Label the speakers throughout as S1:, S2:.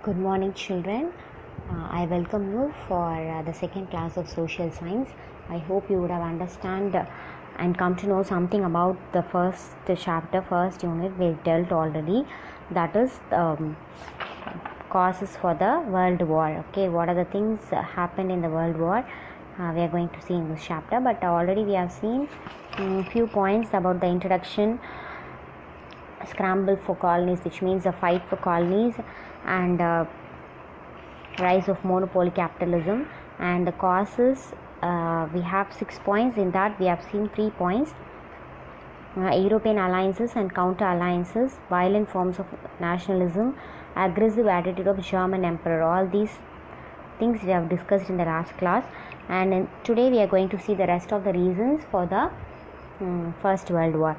S1: Good morning, children. I welcome you for the second class of social science. I hope you would have understand and come to know something about the first chapter, first unit we dealt already. That is causes for the World War. Okay, what are the things happened in the World War? We are going to see in this chapter. But already we have seen few points about the introduction, scramble for colonies, which means the fight for colonies, and rise of monopoly capitalism, and the causes. We have 6 points. In that we have seen 3 points: European alliances and counter alliances, violent forms of nationalism, aggressive attitude of German emperor. All these things we have discussed in the last class, and today we are going to see the rest of the reasons for the First World War.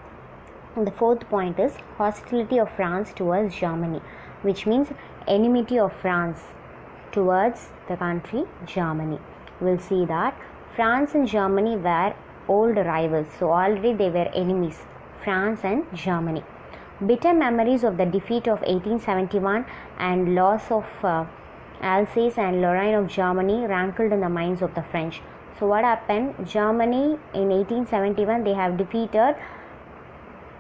S1: The fourth point is hostility of France towards Germany, which means enmity of France towards the country Germany. We'll see that France and Germany were old rivals, so already they were enemies, France and Germany. Bitter memories of the defeat of 1871 and loss of Alsace and Lorraine of Germany rankled in the minds of the French. So what happened? Germany in 1871 they have defeated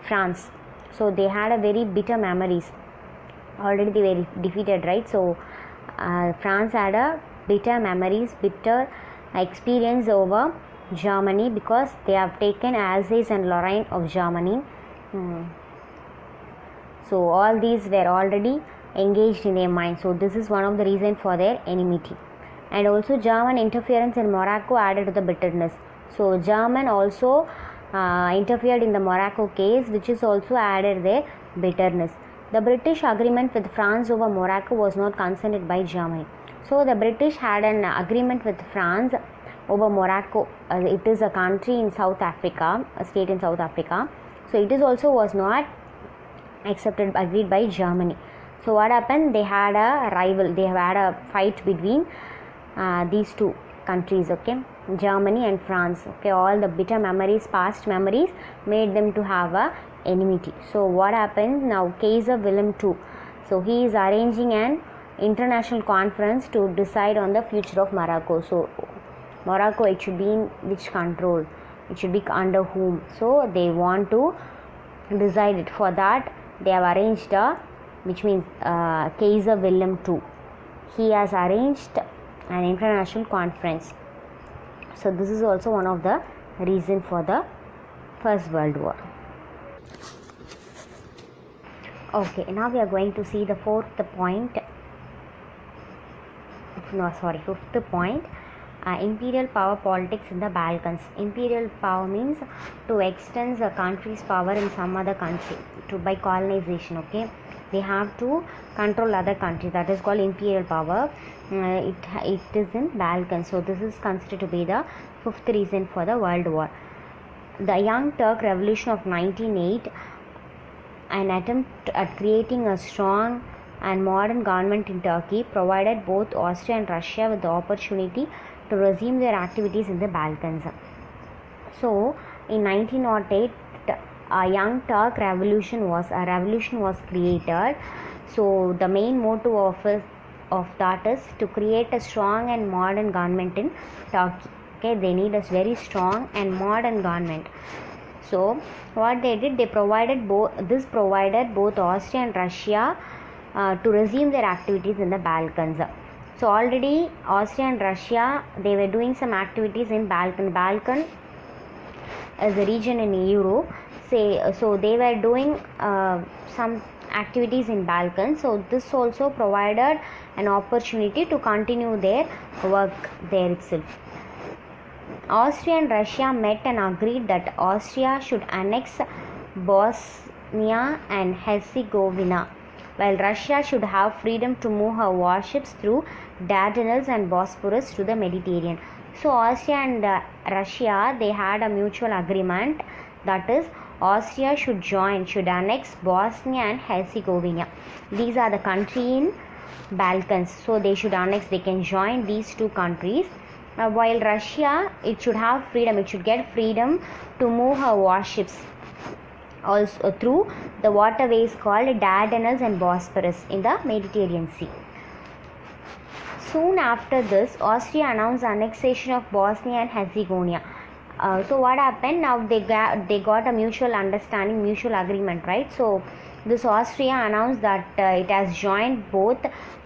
S1: France, so they had a very bitter memories. Already they were defeated, right? So France had a bitter memories, bitter experience over Germany because they have taken Alsace and Lorraine of Germany. So all these were already engaged in their mind. So this is one of the reasons for their enmity. And also German interference in Morocco added to the bitterness. So German also interfered in the Morocco case, which is also added their bitterness. The British agreement with France over Morocco was not consented by Germany. So the British had an agreement with France over Morocco. It is a country in South Africa, a state in South Africa. So it is also was not agreed by Germany. So what happened? They had a rival. They have had a fight between these two countries. Okay, Germany and France. Okay, all the bitter memories, past memories, made them to have a enmity. So what happened now? Kaiser Wilhelm II. So he is arranging an international conference to decide on the future of Morocco. So Morocco, it should be in which control? It should be under whom? So they want to decide it. For that, they have arranged which means Kaiser Wilhelm II. He has arranged an international conference. So this is also one of the reason for the First World War. Okay, now we are going to see the fifth point. Imperial power politics in the Balkans. Imperial power means to extend a country's power in some other country by colonization. Okay, they have to control other countries. That is called imperial power. It is in Balkans. So this is considered to be the fifth reason for the World War. The Young Turk Revolution of 1908, an attempt at creating a strong and modern government in Turkey, provided both Austria and Russia with the opportunity to resume their activities in the Balkans. So in 1908, a Young Turk revolution was created. So the main motto of that is to create a strong and modern government in Turkey. Okay, they need a very strong and modern government. So what they did, they provided both Austria and Russia to resume their activities in the Balkans. So already Austria and Russia, they were doing some activities in Balkan. Balkan is a region in Europe. So they were doing some activities in Balkan. So this also provided an opportunity to continue their work there itself. Austria and Russia met and agreed that Austria should annex Bosnia and Herzegovina, while Russia should have freedom to move her warships through Dardanelles and Bosphorus to the Mediterranean. So Austria and Russia, they had a mutual agreement, that is Austria should annex Bosnia and Herzegovina. These are the countries in Balkans. So they should annex, they can join these two countries. While Russia, it should have freedom, it should get freedom to move her warships also through the waterways called Dardanelles and Bosphorus in the Mediterranean Sea. soon after this, Austria announced annexation of Bosnia and Herzegovina. So what happened? Now they got a mutual understanding, mutual agreement, right? So this Austria announced that it has joined both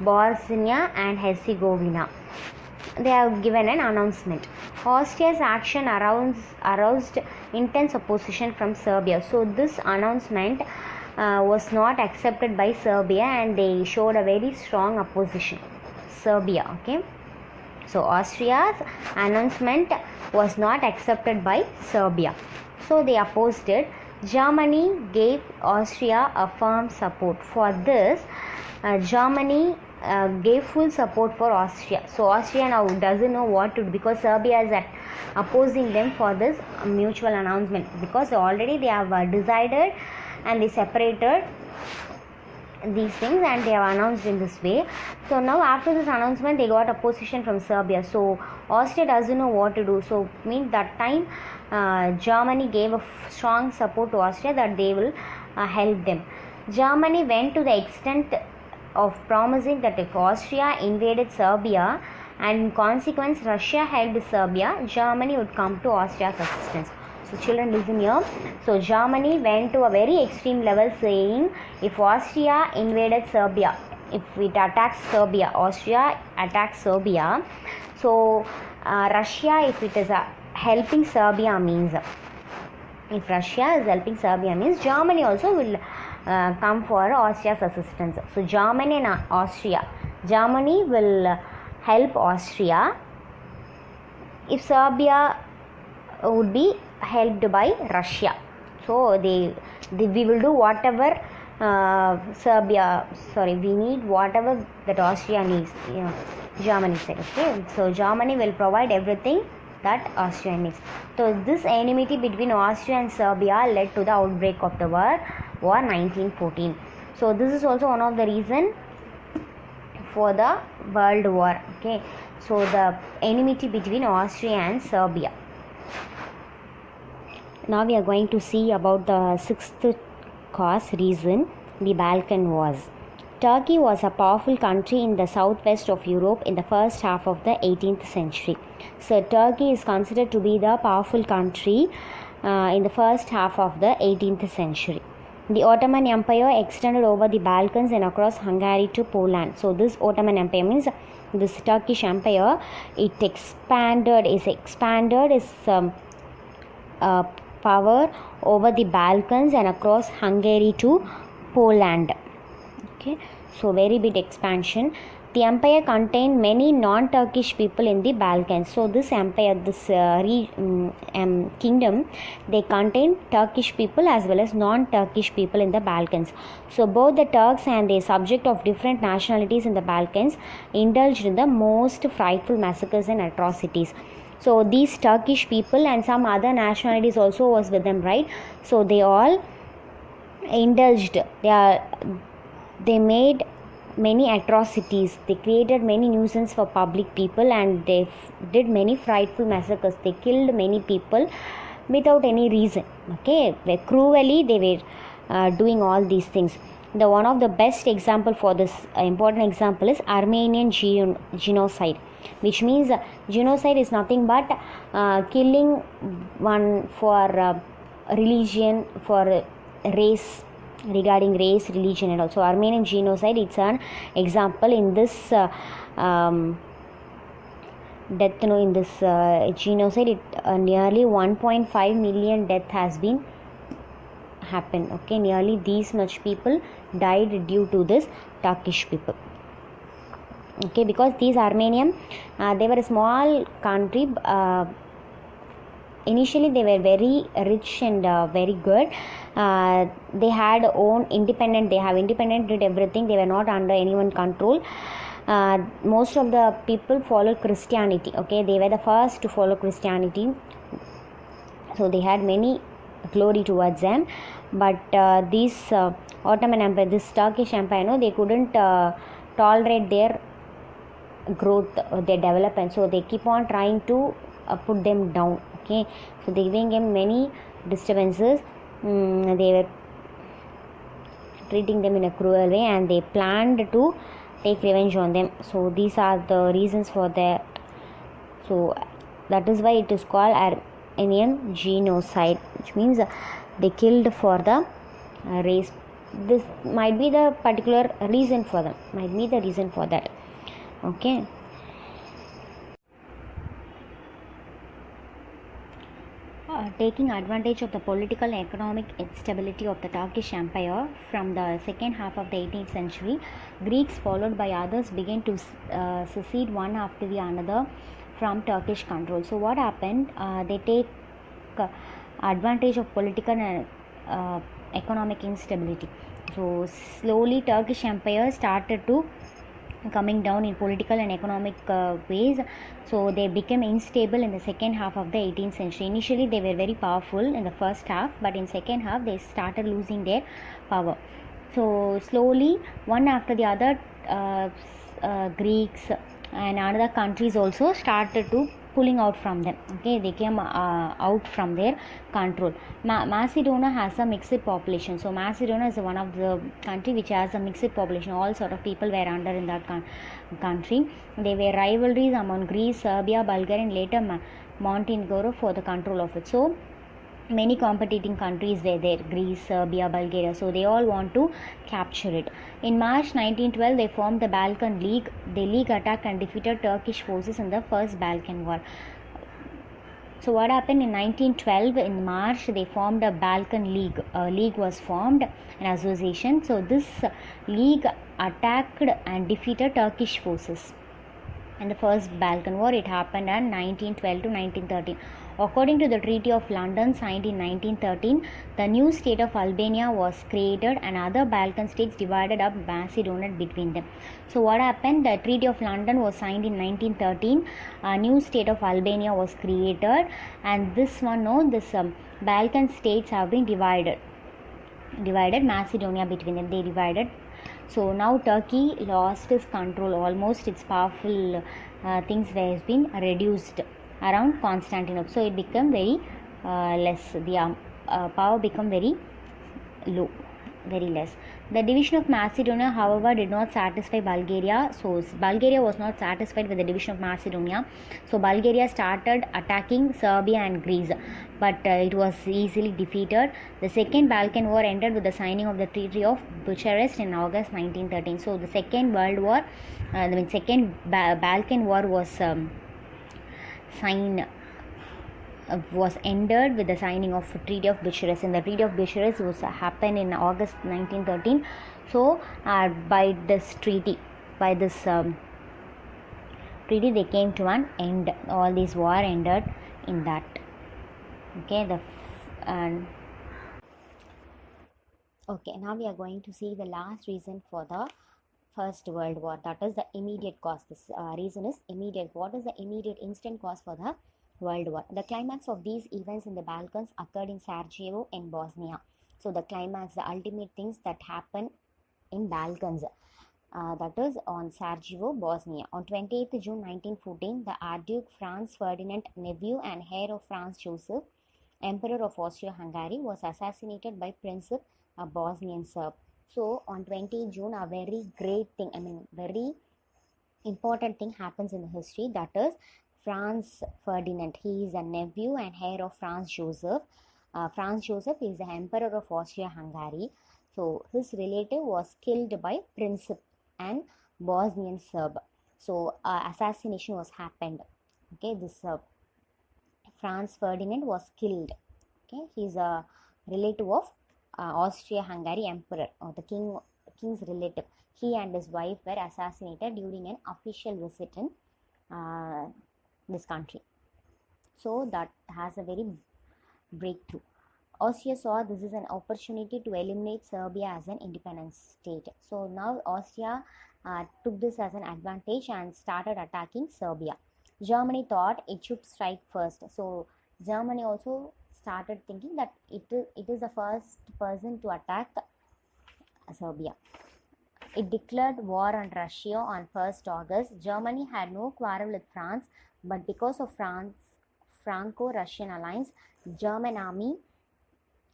S1: Bosnia and Herzegovina. They have given an announcement. Austria's action aroused intense opposition from Serbia. So this announcement was not accepted by Serbia, and they showed a very strong opposition. Serbia, okay. So Austria's announcement was not accepted by Serbia, so they opposed it. Germany gave Austria a firm support. For this, Germany gave full support for Austria. So Austria now doesn't know what to do, because Serbia is opposing them for this mutual announcement, because already they have decided and they separated these things and they have announced in this way. So now after this announcement, they got opposition from Serbia. So Austria doesn't know what to do. So means that time Germany gave a strong support to Austria that they will help them. Germany went to the extent of promising that if Austria invaded Serbia and in consequence Russia helped Serbia, Germany would come to Austria's assistance. So children, listen here. So Germany went to a very extreme level, saying if Austria invaded Serbia, if it attacks Serbia, Austria attacks Serbia, so Russia, if it is helping Serbia, means if Russia is helping Serbia, means Germany also will come for Austria's assistance. So Germany and Austria, Germany will help Austria if Serbia would be helped by Russia. So we will do whatever we need whatever that Austria needs, Germany said, okay. So Germany will provide everything that Austria needs. So this enmity between Austria and Serbia led to the outbreak of the war 1914. So this is also one of the reason for the World War, okay. So the enmity between Austria and Serbia. Now we are going to see about the sixth cause reason, the Balkan Wars. Turkey was a powerful country in the southwest of Europe in the first half of the 18th century. So Turkey is considered to be the powerful country in the first half of the 18th century. The Ottoman Empire extended over the Balkans and across Hungary to Poland. So this Ottoman Empire means this Turkish Empire, it expanded its power over the Balkans and across Hungary to Poland. Okay, so very big expansion. The empire contained many non-Turkish people in the Balkans. So this empire, this kingdom, they contain Turkish people as well as non-Turkish people in the Balkans. So both the Turks and the subject of different nationalities in the Balkans indulged in the most frightful massacres and atrocities. So these Turkish people and some other nationalities also was with them, right? So they all indulged. They made many atrocities. They created many nuisance for public people, and they did many frightful massacres. They killed many people without any reason. Okay, cruelly they were doing all these things. The one of the best example for this important example is Armenian genocide, which means genocide is nothing but killing one for religion, for race, regarding race, religion and also. Armenian genocide, it's an example in this death, in this genocide. Nearly 1.5 million death has been happened. Okay, nearly these much people died due to this Turkish people. Okay, because these Armenian, they were a small country. Initially they were very rich and very good. They had own independent. They have independent, did everything. They were not under anyone control. Most of the people followed Christianity. Okay, they were the first to follow Christianity. So they had many glory towards them. But this Ottoman Empire, this Turkish Empire, they couldn't tolerate their growth, their development. So they keep on trying to put them down. Okay, so they giving them many disturbances. They were treating them in a cruel way, and they planned to take revenge on them. So these are the reasons for that. So that is why it is called Armenian genocide, which means they killed for the race. This might be the particular reason for them, might be the reason for that. Okay. Taking advantage of the political and economic instability of the Turkish Empire from the second half of the 18th century, Greeks followed by others began to secede one after the another from Turkish control. So what happened? They take advantage of political and economic instability. So slowly Turkish Empire started to coming down in political and economic ways. So they became unstable in the second half of the 18th century. Initially they were very powerful in the first half, but in second half they started losing their power. So slowly one after the other Greeks and other countries also started to pulling out from them. Okay, they came out from their control. Macedonia has a mixed population. So Macedonia is one of the country which has a mixed population. All sort of people were under in that country. There were rivalries among Greece, Serbia, Bulgaria, and later Montenegro for the control of it. So many competing countries were there, Greece, Serbia, Bulgaria, so they all want to capture it. In March 1912 they formed the Balkan League. The league attacked and defeated Turkish forces in the first Balkan War. So what happened in 1912, in March they formed a Balkan League. A league was formed, an association. So this league attacked and defeated Turkish forces in the first Balkan War. It happened in 1912 to 1913. According to the Treaty of London signed in 1913, the new state of Albania was created and other Balkan states divided up Macedonia between them. So what happened? The Treaty of London was signed in 1913. A new state of Albania was created, and this Balkan states have been divided Macedonia between them. They divided. So now Turkey lost its control. Almost its powerful things has been reduced around Constantinople. So it became very less. The power become very low, very less. The division of Macedonia, however, did not satisfy Bulgaria. So Bulgaria was not satisfied with the division of Macedonia. So Bulgaria started attacking Serbia and Greece, but it was easily defeated. The Second Balkan War ended with the signing of the Treaty of Bucharest in August 1913. So the Second World War, Second Balkan War was was ended with the signing of Treaty of Bucharest. And the Treaty of Bucharest was happened in August 1913. So by this treaty they came to an end. All this war ended in that. Okay, okay, now we are going to see the last reason for the First World War, that is the immediate cause. This reason is immediate. What is the immediate instant cause for the World War? The climax of these events in the Balkans occurred in Sarajevo in Bosnia. So the climax, the ultimate things that happen in Balkans, that is on Sarajevo, Bosnia. On 28th June 1914, the Archduke Franz Ferdinand, nephew and heir of Franz Joseph, Emperor of Austria-Hungary, was assassinated by Prince Bosnian Serb. So on 20 June, a very great thing, very important thing happens in the history, that is Franz Ferdinand. He is a nephew and heir of Franz Joseph. Franz Joseph is the Emperor of Austria-Hungary. So his relative was killed by Prince and Bosnian Serb. So assassination was happened. Okay, this Franz Ferdinand was killed. Okay, he is a relative of Austria-Hungary Emperor, or the king's relative. He and his wife were assassinated during an official visit in this country. So that has a very breakthrough. Austria saw this is an opportunity to eliminate Serbia as an independent state. So now Austria took this as an advantage and started attacking Serbia. Germany thought it should strike first. So Germany also started thinking that it is the first person to attack Serbia. It declared war on Russia on 1st August. Germany had no quarrel with France, but because of Franco-Russian alliance, German army,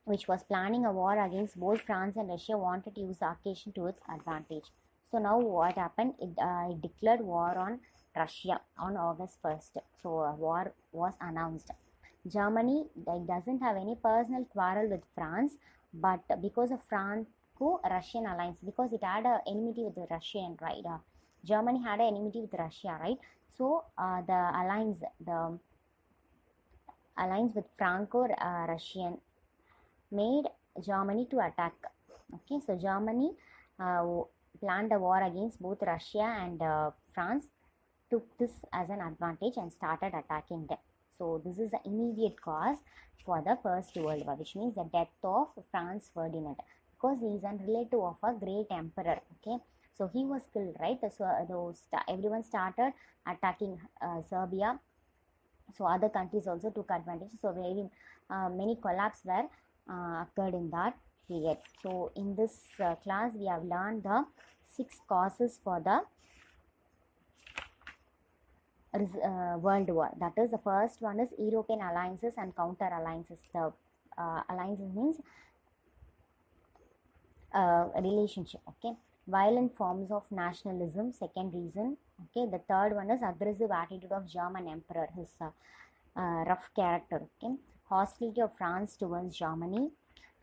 S1: which was planning a war against both France and Russia, wanted to use the occasion to its advantage. So now what happened? It declared war on Russia on August 1st. So a war was announced. Germany doesn't have any personal quarrel with France, but because of Franco-Russian alliance, because it had a enmity with the Russian, right? Germany had an enmity with Russia, right? So the alliance with Franco-Russian made Germany to attack. Okay, so Germany planned a war against both Russia and France, took this as an advantage and started attacking them. So this is the immediate cause for the First World War, which means the death of Franz Ferdinand, because he is a relative of a great emperor. Okay, so he was killed, right? So everyone started attacking Serbia. So other countries also took advantage. So very many collapse were occurred in that period. So in this class we have learned the 6 causes for the World War. That is, the first one is European alliances and counter alliances. The alliances means relationship. Okay, violent forms of nationalism, second reason. Okay, the third one is aggressive attitude of German emperor, his rough character. Okay, hostility of France towards Germany,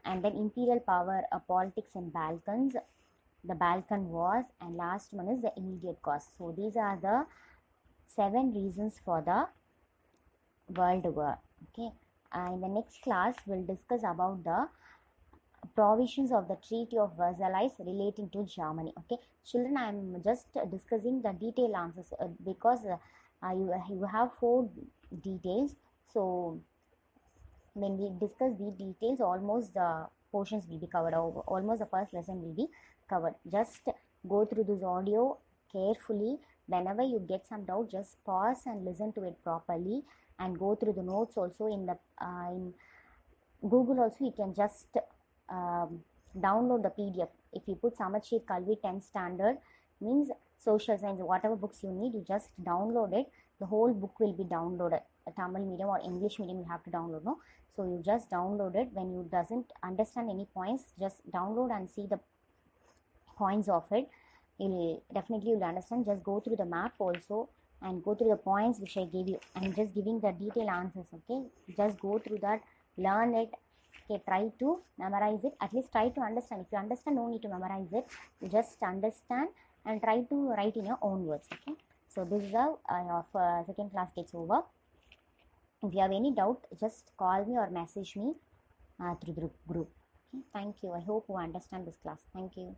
S1: and then imperial power, politics in Balkans, the Balkan Wars, and last one is the immediate cause. So these are the 7 reasons for the World War. Okay, in the next class we'll discuss about the provisions of the Treaty of Versailles relating to Germany. Okay, children, I am just discussing the detailed answers because you have 4 details. So when we discuss the details, almost the portions will be covered, or almost the first lesson will be covered. Just go through this audio carefully. Whenever you get some doubt, just pause and listen to it properly, and go through the notes also in the in Google. Also you can just download the PDF. If you put Samachir Kalvi 10th standard, means social science, whatever books you need, you just download it. The whole book will be downloaded. A Tamil medium or English medium you have to download, no? So you just download it. When you doesn't understand any points, just download and see the points of it. You'll understand. Just go through the map also and go through the points which I gave you. I'm just giving the detailed answers. Okay, just go through that, learn it. Okay, try to memorize it. At least try to understand. If you understand, no need to memorize it. You just understand and try to write in your own words. Okay, so this is how our second class gets over. If you have any doubt, just call me or message me through the group. Okay, thank you. I hope you understand this class. Thank you.